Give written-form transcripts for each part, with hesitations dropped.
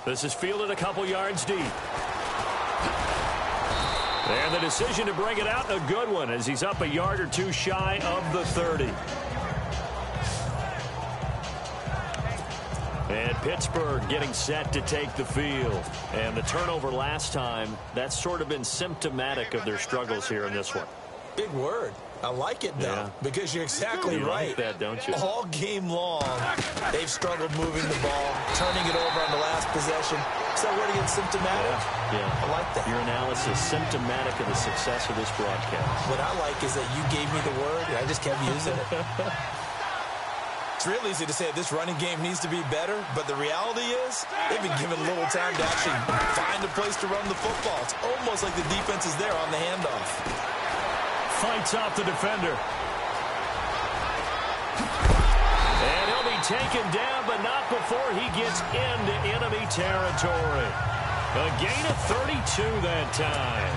This is fielded a couple yards deep. And the decision to bring it out, a good one, as he's up a yard or two shy of the 30. And Pittsburgh getting set to take the field. And the turnover last time, that's sort of been symptomatic of their struggles here in this one. Big word. I like it, though, because you're exactly right. Like that, don't you? All game long, they've struggled moving the ball, turning it over on the last possession. Is that word again, symptomatic? Yeah. I like that. Your analysis, symptomatic of the success of this broadcast. What I like is that you gave me the word, and I just kept using it. It's real easy to say this running game needs to be better, but the reality is they've been given little time to actually find a place to run the football. It's almost like the defense is there on the handoff. Fights off the defender. And he'll be taken down, but not before he gets into enemy territory. A gain of 32 that time.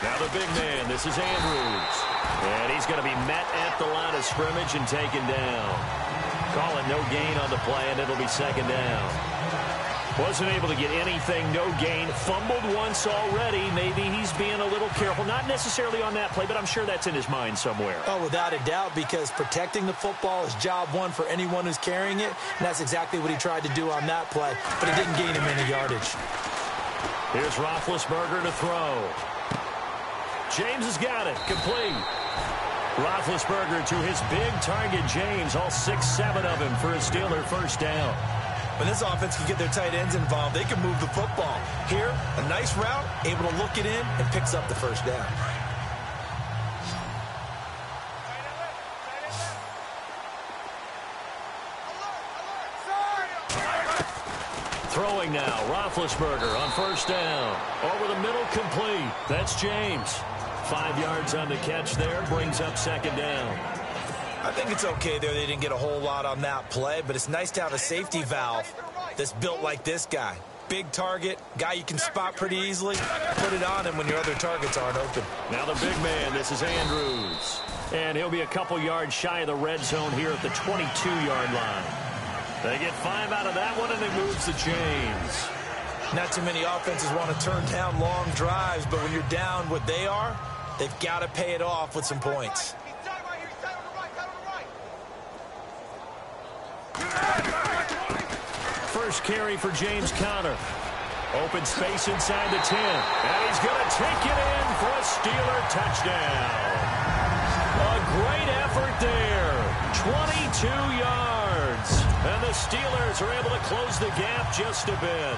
Now the big man, this is Andrews. And he's going to be met at the line of scrimmage and taken down. Call it no gain on the play, and it'll be second down. Wasn't able to get anything, no gain. Fumbled once already. Maybe he's being a little careful. Not necessarily on that play, but I'm sure that's in his mind somewhere. Oh, without a doubt, because protecting the football is job one for anyone who's carrying it. And that's exactly what he tried to do on that play, but it didn't gain him any yardage. Here's Roethlisberger to throw. James has got it. Complete. Roethlisberger to his big target, James. All 6-7 of him for a Steeler first down. When this offense can get their tight ends involved, they can move the football. Here, a nice route, able to look it in, and picks up the first down. Throwing now, Roethlisberger on first down. Over the middle, complete. That's James. 5 yards on the catch there, brings up second down. I think it's okay there. They didn't get a whole lot on that play, but it's nice to have a safety valve that's built like this guy. Big target, guy you can spot pretty easily. Put it on him when your other targets aren't open. Now the big man, this is Andrews. And he'll be a couple yards shy of the red zone here at the 22-yard line. They get 5 out of that one, and it moves to James. Not too many offenses want to turn down long drives, but when you're down what they are, they've got to pay it off with some points. First carry for James Conner. Open space inside the 10. And he's going to take it in for a Steeler touchdown. A great effort there. 22 yards. And the Steelers are able to close the gap just a bit.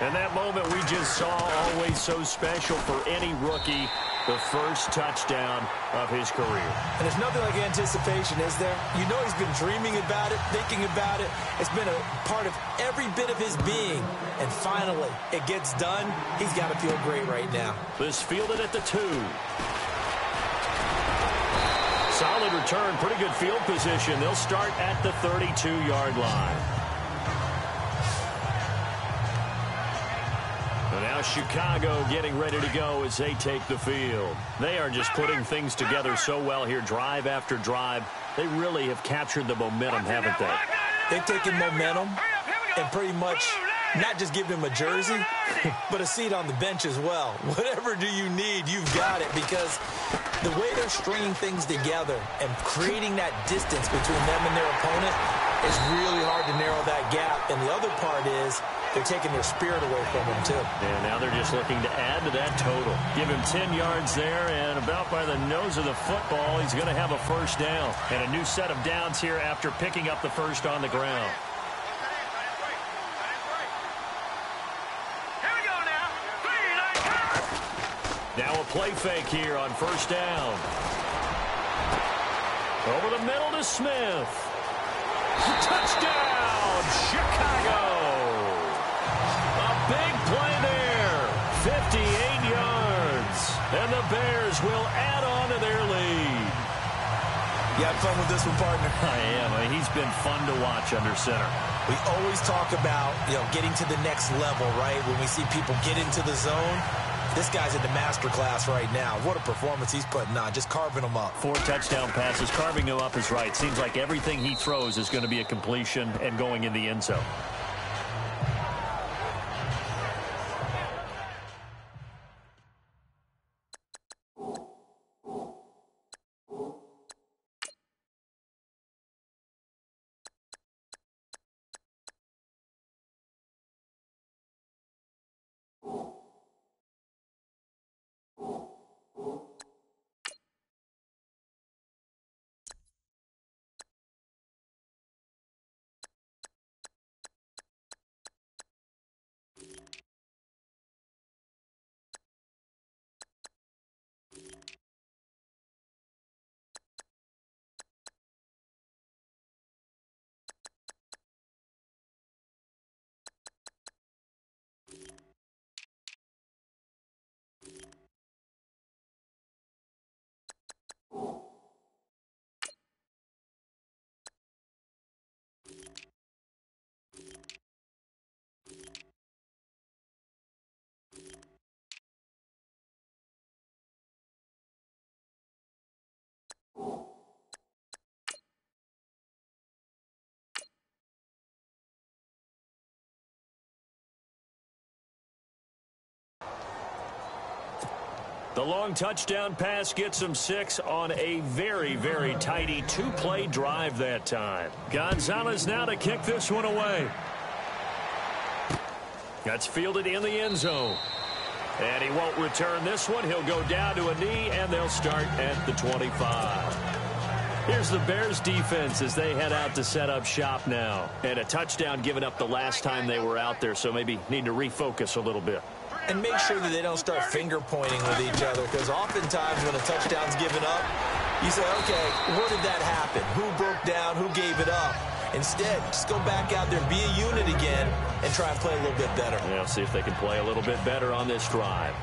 And that moment we just saw, always so special for any rookie, the first touchdown of his career. And there's nothing like anticipation, is there? You know he's been dreaming about it, thinking about it. It's been a part of every bit of his being. And finally, it gets done. He's got to feel great right now. This fielded at the 2. Solid return, pretty good field position. They'll start at the 32-yard line. Now Chicago getting ready to go as they take the field. They are just putting things together so well here, drive after drive. They really have captured the momentum, haven't they? They've taken momentum and pretty much not just given him a jersey, but a seat on the bench as well. Whatever do you need, you've got it, because the way they're stringing things together and creating that distance between them and their opponent is really hard to narrow that gap. And the other part is they're taking their spirit away from him, too. And now they're just looking to add to that total. Give him 10 yards there, and about by the nose of the football, he's going to have a first down. And a new set of downs here after picking up the first on the ground. Now a play fake here on first down. Over the middle to Smith. Touchdown, Chicago. A big play there. 58 yards. And the Bears will add on to their lead. You had fun with this one, partner? I am. He's been fun to watch under center. We always talk about, getting to the next level, right? When we see people get into the zone. This guy's in the master class right now. What a performance he's putting on, just carving them up. 4 touchdown passes. Carving them up is right. Seems like everything he throws is going to be a completion and going in the end zone. The long touchdown pass gets him 6 on a very, very tidy 2-play drive that time. Gonzalez now to kick this one away. That's fielded in the end zone. And he won't return this one. He'll go down to a knee, and they'll start at the 25. Here's the Bears defense as they head out to set up shop now. And a touchdown given up the last time they were out there, so maybe need to refocus a little bit. And make sure that they don't start finger pointing with each other, because oftentimes when a touchdown's given up, you say, okay, where did that happen? Who broke down? Who gave it up? Instead, just go back out there, be a unit again, and try and play a little bit better. Yeah, see if they can play a little bit better on this drive.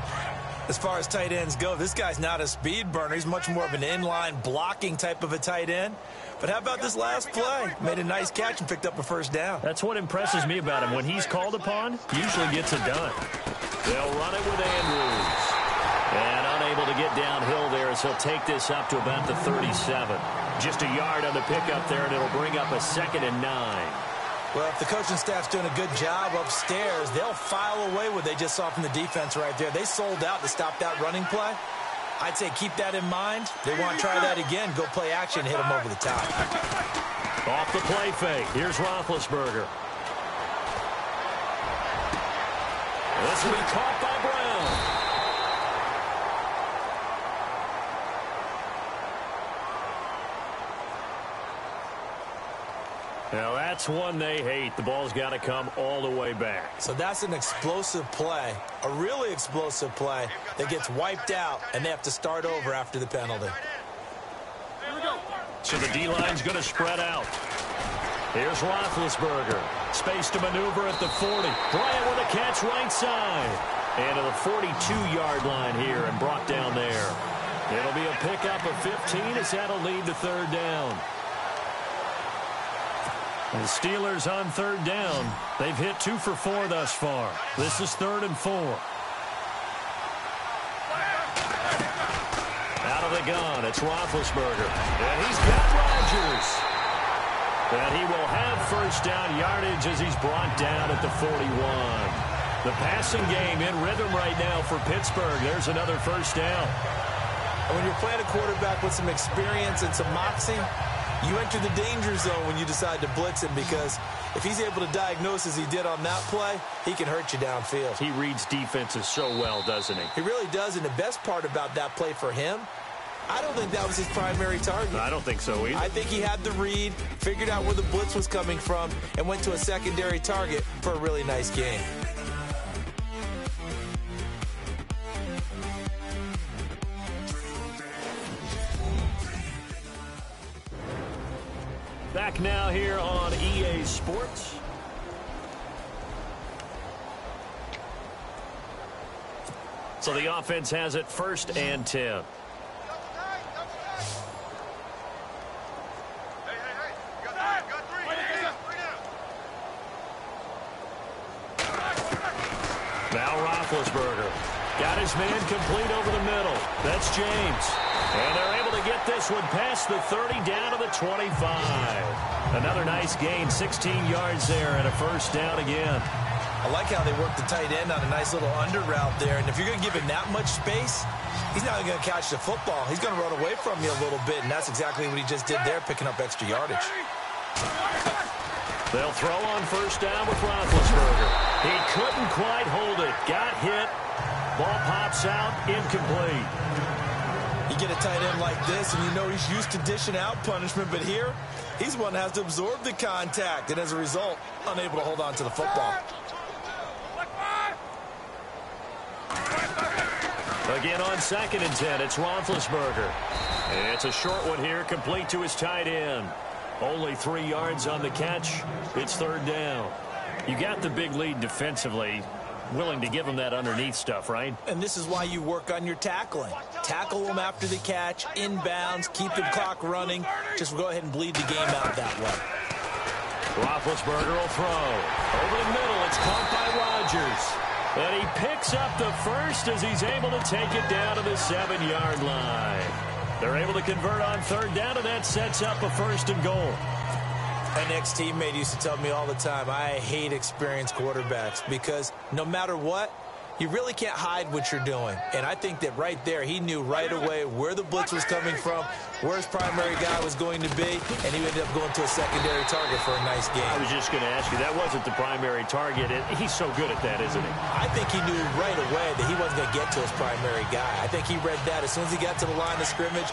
As far as tight ends go, this guy's not a speed burner. He's much more of an inline blocking type of a tight end. But how about this last play? Made a nice catch and picked up a first down. That's what impresses me about him. When he's called upon, usually gets it done. They'll run it with Andrews. And unable to get downhill there as he'll take this up to about the 37. Just a yard on the pickup there, and it'll bring up a 2nd and 9. Well, if the coaching staff's doing a good job upstairs, they'll file away what they just saw from the defense right there. They sold out to stop that running play. I'd say keep that in mind. They want to try that again. Go play action, hit them over the top. Off the play fake. Here's Roethlisberger. This will be caught by Brown. Now that's one they hate. The ball's got to come all the way back. So that's an explosive play, a really explosive play that gets wiped out, and they have to start over after the penalty. So the D-line's going to spread out. Here's Roethlisberger. Space to maneuver at the 40. Bryant with a catch right side. And to the 42-yard line here and brought down there. It'll be a pickup of 15 as that'll lead to 3rd down. The Steelers on 3rd down. They've hit 2 for 4 thus far. This is 3rd and 4. Out of the gun, it's Roethlisberger. And he's got Rodgers. And he will have first down yardage as he's brought down at the 41. The passing game in rhythm right now for Pittsburgh. There's another first down. And when you're playing a quarterback with some experience and some moxie, you enter the danger zone when you decide to blitz him, because if he's able to diagnose as he did on that play, he can hurt you downfield. He reads defenses so well, doesn't he? He really does, and the best part about that play for him, I don't think that was his primary target. I don't think so either. I think he had the read, figured out where the blitz was coming from, and went to a secondary target for a really nice game. Back now here on EA Sports. So the offense has it 1st and 10. Now Roethlisberger. Got his man complete over the middle. That's James. And they're able to get this one past the 30 down to the 25. Another nice gain, 16 yards there and a first down again. I like how they work the tight end on a nice little under route there. And if you're going to give him that much space, he's not going to catch the football. He's going to run away from you a little bit, and that's exactly what he just did there, picking up extra yardage. They'll throw on first down with Roethlisberger. He couldn't quite hold it. Got hit. Ball pops out, incomplete. You get a tight end like this, and you know he's used to dishing out punishment, but here, he's one that has to absorb the contact, and as a result, unable to hold on to the football. Again on 2nd and 10, it's Roethlisberger. It's a short one here, complete to his tight end. Only 3 yards on the catch. It's 3rd down. You got the big lead defensively. Willing to give him that underneath stuff, right? And this is why you work on your tackling. Tackle them after the catch, inbounds, keep the clock running. Just go ahead and bleed the game out that way. Roethlisberger will throw. Over the middle, it's caught by Rodgers. And he picks up the first as he's able to take it down to the 7-yard line. They're able to convert on 3rd down, and that sets up a 1st and goal. An ex-teammate used to tell me all the time, I hate experienced quarterbacks because no matter what, you really can't hide what you're doing. And I think that right there, he knew right away where the blitz was coming from, where his primary guy was going to be, and he ended up going to a secondary target for a nice game. I was just going to ask you, that wasn't the primary target. He's so good at that, isn't he? I think he knew right away that he wasn't going to get to his primary guy. I think he read that as soon as he got to the line of scrimmage,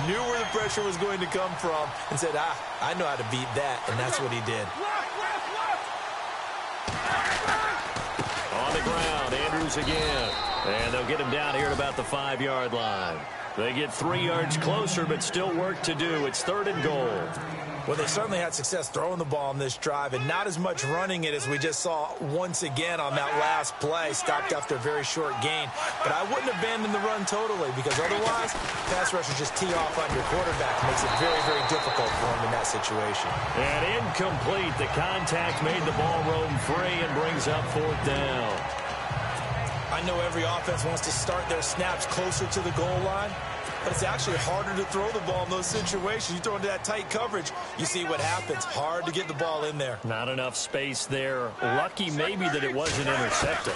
knew where the pressure was going to come from, and said, I know how to beat that, and that's what he did. On the ground, Andrews again. And they'll get him down here at about the 5-yard line. They get 3 yards closer, but still work to do. It's 3rd and goal. Well, they certainly had success throwing the ball on this drive, and not as much running it as we just saw once again on that last play, stopped after a very short gain. But I wouldn't abandon the run totally, because otherwise, pass rushers just tee off on your quarterback. It makes it very, very difficult for him in that situation. And incomplete. The contact made the ball roam free and brings up 4th down. I know every offense wants to start their snaps closer to the goal line, but it's actually harder to throw the ball in those situations. You throw into that tight coverage, you see what happens. Hard to get the ball in there. Not enough space there. Lucky maybe that it wasn't intercepted.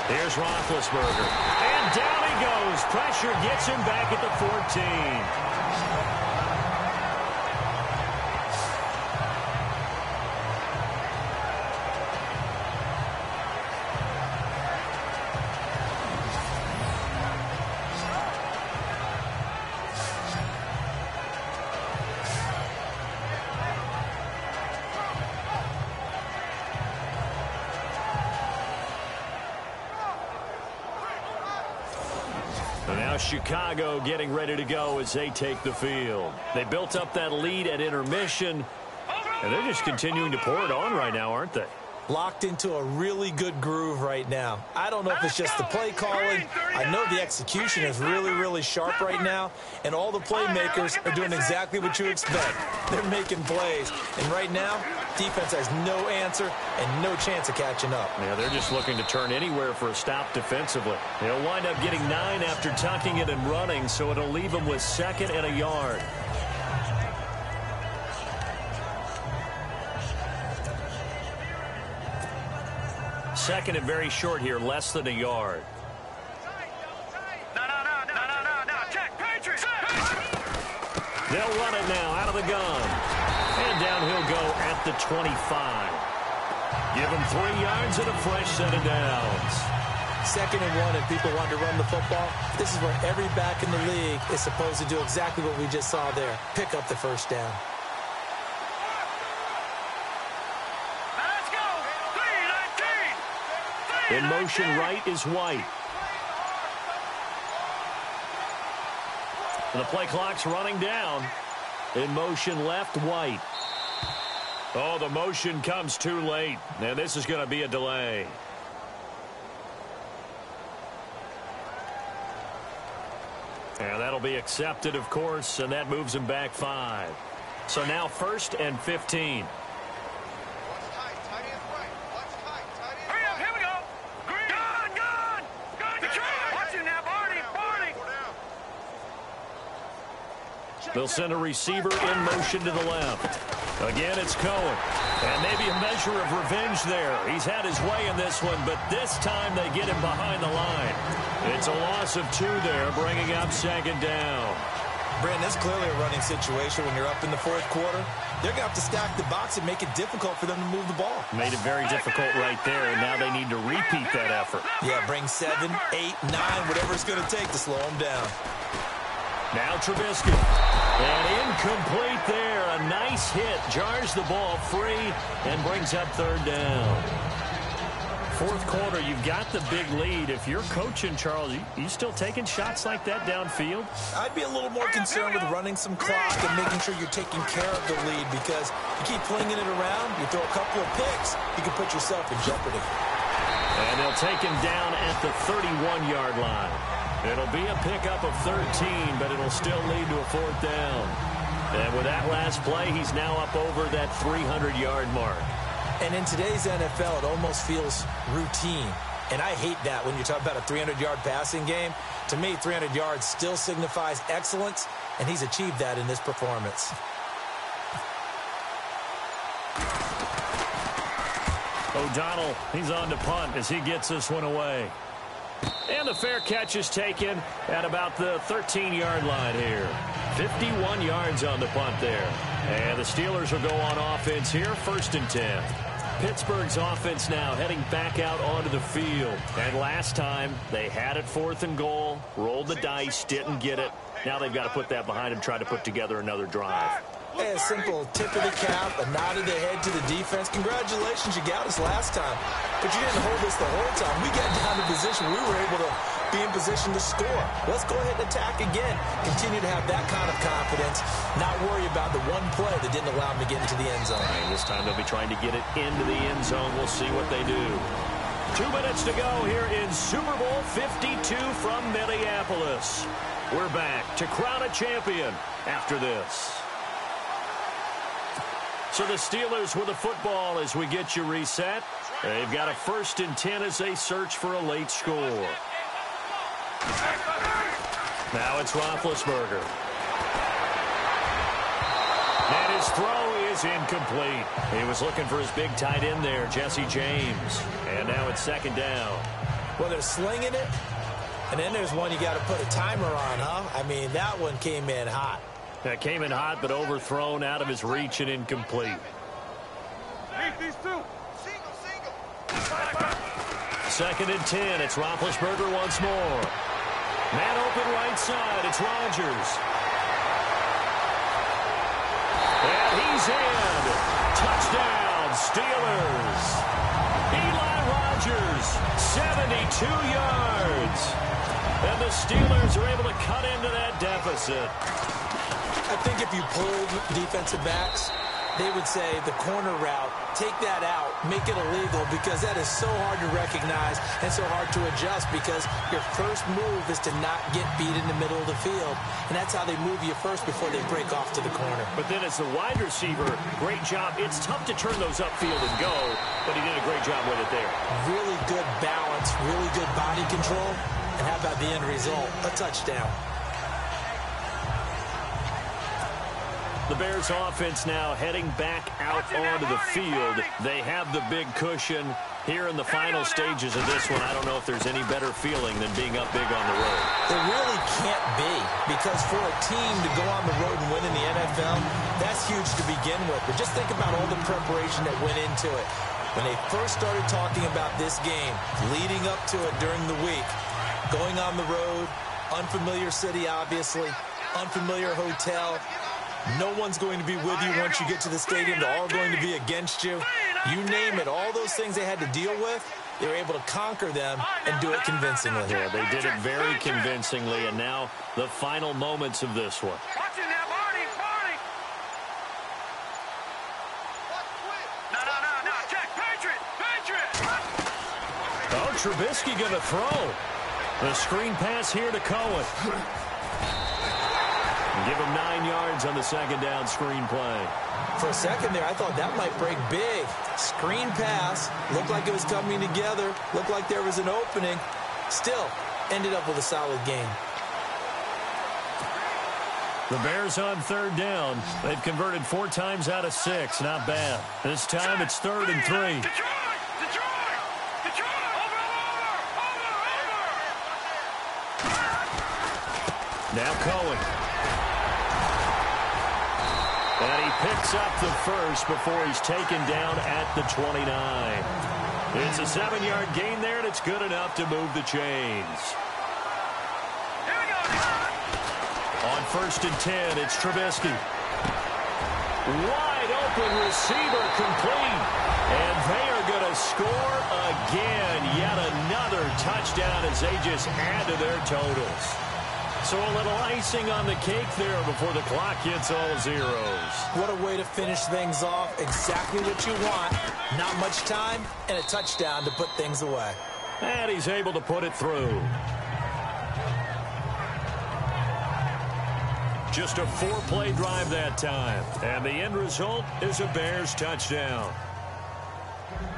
Here's Roethlisberger. And down he goes. Pressure gets him back at the 14. Chicago getting ready to go as they take the field. They built up that lead at intermission, and they're just continuing to pour it on right now, aren't they? Locked into a really good groove right now. I don't know if it's just the play calling. I know the execution is really, really sharp right now, and all the playmakers are doing exactly what you expect. They're making plays, and right now, defense has no answer and no chance of catching up. Yeah, they're just looking to turn anywhere for a stop defensively. They'll wind up getting 9 after tucking it and running, so it'll leave them with 2nd and a yard. Second and very short here, less than a yard. They'll run it now out of the gun. And down he'll go at the 25. Give him 3 yards and a fresh set of downs. 2nd and 1, and people want to run the football. This is where every back in the league is supposed to do exactly what we just saw there. Pick up the first down. In motion right is White. The play clock's running down. In motion left, White. Oh, the motion comes too late. And this is going to be a delay. And that'll be accepted, of course, and that moves him back 5. So now 1st and 15. They'll send a receiver in motion to the left. Again, it's Cohen. And maybe a measure of revenge there. He's had his way in this one, but this time they get him behind the line. It's a loss of 2 there, bringing up second down. Brandon, that's clearly a running situation when you're up in the fourth quarter. They're going to have to stack the box and make it difficult for them to move the ball. Made it very difficult right there, and now they need to repeat that effort. Yeah, bring 7, 8, 9, whatever it's going to take to slow them down. Now Trubisky. And incomplete there. A nice hit. Jars the ball free and brings up third down. Fourth quarter, you've got the big lead. If you're coaching, Charles, you still taking shots like that downfield? I'd be a little more concerned with running some clock and making sure you're taking care of the lead, because you keep flinging it around, you throw a couple of picks, you can put yourself in jeopardy. And they'll take him down at the 31-yard line. It'll be a pickup of 13, but it'll still lead to a fourth down. And with that last play, he's now up over that 300-yard mark. And in today's NFL, it almost feels routine. And I hate that when you talk about a 300-yard passing game. To me, 300 yards still signifies excellence, and he's achieved that in this performance. O'Donnell, he's on to punt as he gets this one away. And the fair catch is taken at about the 13-yard line here. 51 yards on the punt there. And the Steelers will go on offense here, 1st and 10. Pittsburgh's offense now heading back out onto the field. And last time, they had it 4th and goal, rolled the dice, didn't get it. Now they've got to put that behind them, try to put together another drive. Hey, a simple tip of the cap, a nod of the head to the defense. Congratulations, you got us last time. But you didn't hold us the whole time. We got down to position. We were able to be in position to score. Let's go ahead and attack again. Continue to have that kind of confidence. Not worry about the one play that didn't allow them to get into the end zone. And this time they'll be trying to get it into the end zone. We'll see what they do. 2 minutes to go here in Super Bowl 52 from Minneapolis. We're back to crown a champion after this. So the Steelers with the football as we get you reset. They've got a 1st and 10 as they search for a late score. Now it's Roethlisberger. And his throw is incomplete. He was looking for his big tight end there, Jesse James. And now it's 2nd down. Well, they're slinging it. And then there's one you got to put a timer on, huh? I mean, that one came in hot. That came in hot, but overthrown out of his reach and incomplete. These two. Single. 2nd and 10. It's Roethlisberger once more. Man open right side. It's Rodgers. And he's in. Touchdown, Steelers. Eli Rodgers, 72 yards. And the Steelers are able to cut into that deficit. I think if you pulled defensive backs, they would say the corner route, take that out, make it illegal, because that is so hard to recognize and so hard to adjust, because your first move is to not get beat in the middle of the field. And that's how they move you first before they break off to the corner. But then as the wide receiver, great job. It's tough to turn those upfield and go, but he did a great job with it there. Really good balance, really good body control. And how about the end result? A touchdown. The Bears offense now heading back out onto the field. They have the big cushion here in the final stages of this one. I don't know if there's any better feeling than being up big on the road. There really can't be, because for a team to go on the road and win in the NFL, that's huge to begin with. But just think about all the preparation that went into it. When they first started talking about this game, leading up to it during the week, going on the road, unfamiliar city, obviously, unfamiliar hotel. No one's going to be with you once you get to the stadium. They're all going to be against you. You name it, all those things they had to deal with, they were able to conquer them and do it convincingly. Yeah, they did it very convincingly, and now the final moments of this one. Oh, Trubisky going to throw. The screen pass here to Cohen. Give him 9 yards on the 2nd down screen play. For a second there, I thought that might break big. Screen pass. Looked like it was coming together. Looked like there was an opening. Still, ended up with a solid game. The Bears on third down. They've converted 4 times out of 6. Not bad. This time it's 3rd and 3. Now Cohen. And he picks up the first before he's taken down at the 29. It's a 7-yard gain there, and it's good enough to move the chains. On 1st and 10, it's Trubisky. Wide open receiver complete. And they are going to score again. Yet another touchdown as they just add to their totals. So a little icing on the cake there before the clock hits all zeros. What a way to finish things off. Exactly what you want. Not much time and a touchdown to put things away. And he's able to put it through. Just a 4-play drive that time. And the end result is a Bears touchdown.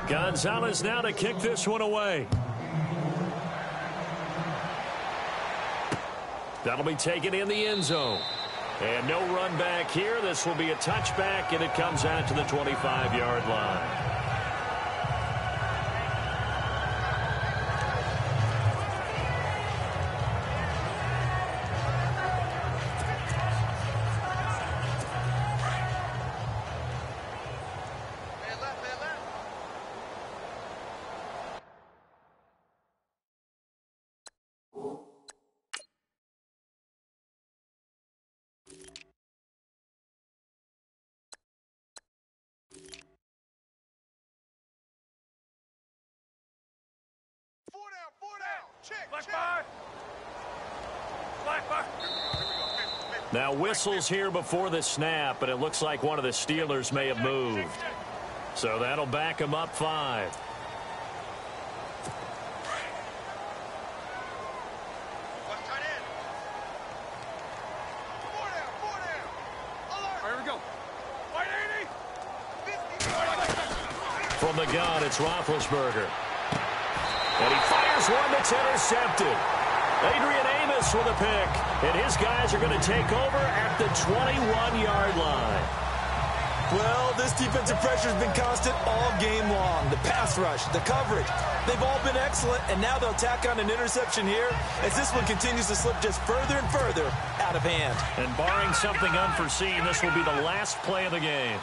Gonzalez now to kick this one away. That'll be taken in the end zone. And no run back here. This will be a touchback, and it comes out to the 25-yard line. Now whistles here before the snap, but it looks like one of the Steelers may have moved. So that'll back them up 5. From the gun, it's Roethlisberger. And he fires one that's intercepted. Adrian Amos with a pick. And his guys are going to take over at the 21-yard line. Well, this defensive pressure has been constant all game long. The pass rush, the coverage, they've all been excellent. And now they'll tack on an interception here as this one continues to slip just further and further out of hand. And barring something unforeseen, this will be the last play of the game.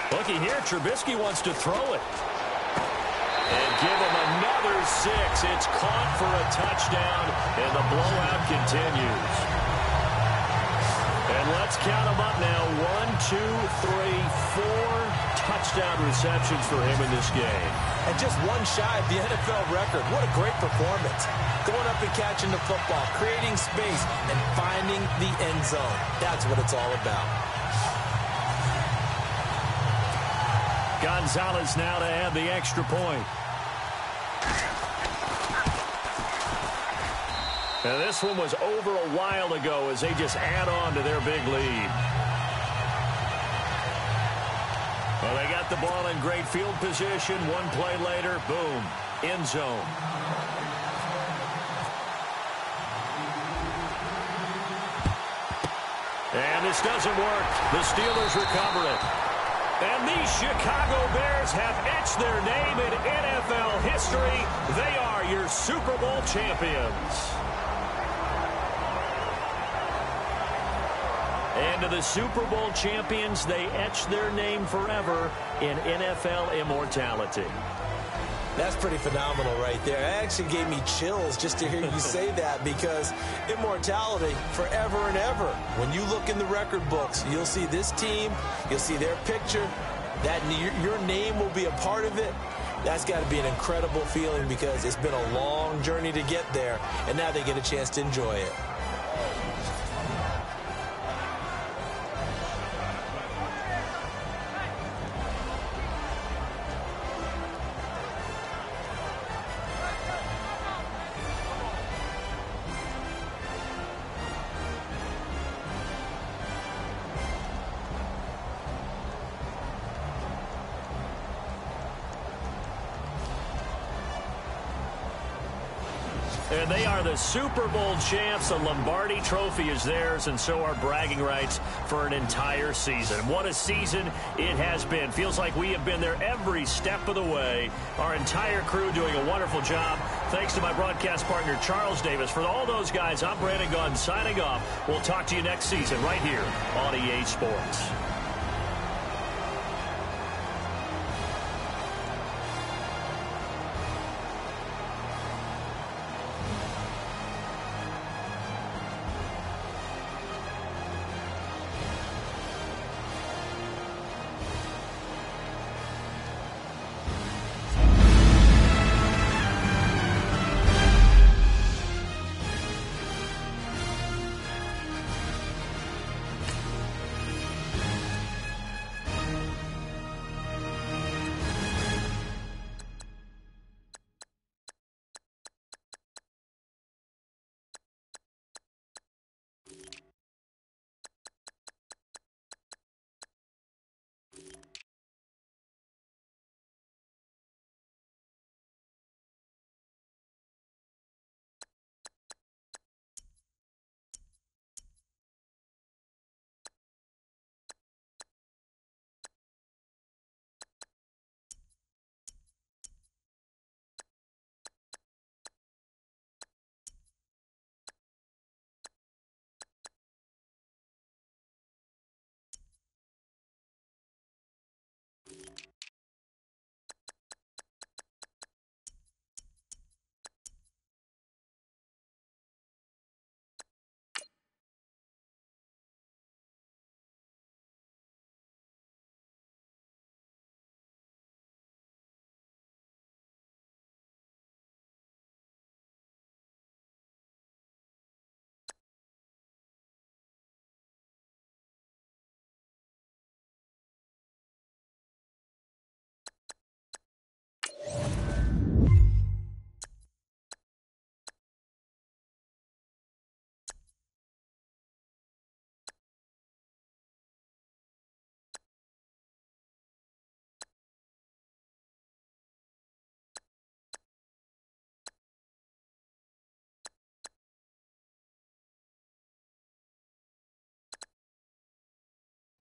Looky here, Trubisky wants to throw it. And give him another 6. It's caught for a touchdown, and the blowout continues. And let's count them up now. 1, 2, 3, 4 touchdown receptions for him in this game. And just one shy of the NFL record. What a great performance. Going up and catching the football, creating space, and finding the end zone. That's what it's all about. Gonzalez now to add the extra point. And this one was over a while ago as they just add on to their big lead. Well, they got the ball in great field position. One play later, boom, end zone. And this doesn't work. The Steelers recover it. And these Chicago Bears have etched their name in NFL history. They are your Super Bowl champions. And to the Super Bowl champions, they etch their name forever in NFL immortality. That's pretty phenomenal right there. It actually gave me chills just to hear you say that, because immortality forever and ever. When you look in the record books, you'll see this team, you'll see their picture, that your name will be a part of it. That's got to be an incredible feeling, because it's been a long journey to get there, and now they get a chance to enjoy it. And they are the Super Bowl champs. The Lombardi Trophy is theirs, and so are bragging rights for an entire season. What a season it has been. Feels like we have been there every step of the way. Our entire crew doing a wonderful job. Thanks to my broadcast partner, Charles Davis. For all those guys, I'm Brandon Gunn signing off. We'll talk to you next season right here on EA Sports.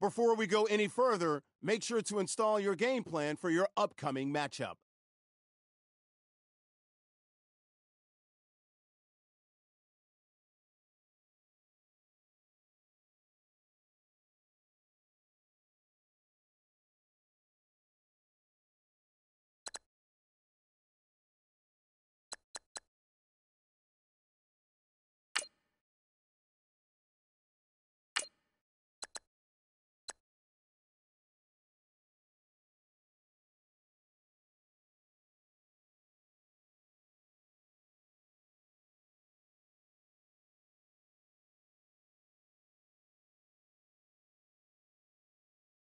Before we go any further, make sure to install your game plan for your upcoming matchup.